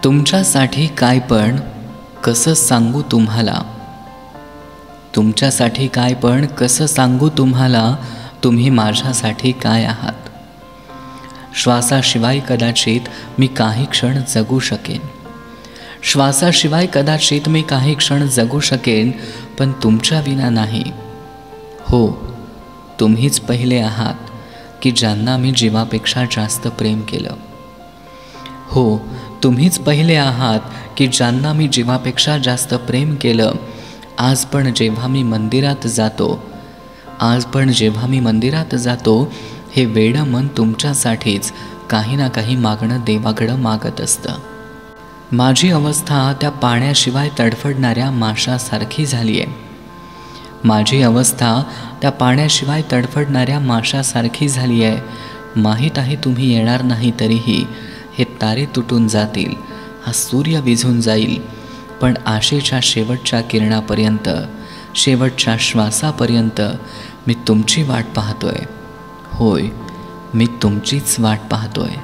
तुमच्यासाठी काय पण कसं सांगू तुम्हाला, तुमच्यासाठी काय पण कसं सांगू तुम्हाला, तुम्ही माझ्यासाठी काय आहात. श्वासाशिवाय कदाचित मी काही क्षण जगू शकेन, श्वासाशिवाय कदाचित मी काही क्षण जगू शकेन, पण तुमच्या विना नाही. हो, तुम्हीच पहिले आहात की ज्यांना मी जीवापेक्षा जास्त प्रेम केलं. हो, तुम्हीच पहिले आहात की ज्यांना मी जीवापेक्षा जास्त प्रेम केलं. आज पण जेव्हा मी मंदिरात जातो, हे वेडं मन तुमच्यासाठीच काही ना काही मागणं देवाकडं मागत असतं. माझी अवस्था त्या पाण्याशिवाय तडफडणाऱ्या माशासारखी झाली आहे. माझी अवस्था त्या पाण्याशिवाय तडफडणाऱ्या माशासारखी झाली आहे. माहीत आहे तुम्ही येणार नाही तरीही हे तारे तुटून जातील, हा सूर्य विझून जाईल, पण आशेच्या शेवटच्या किरणापर्यंत, शेवटच्या श्वासापर्यंत मी तुमची वाट पाहतोय. होय, मी तुमचीच वाट पाहतोय.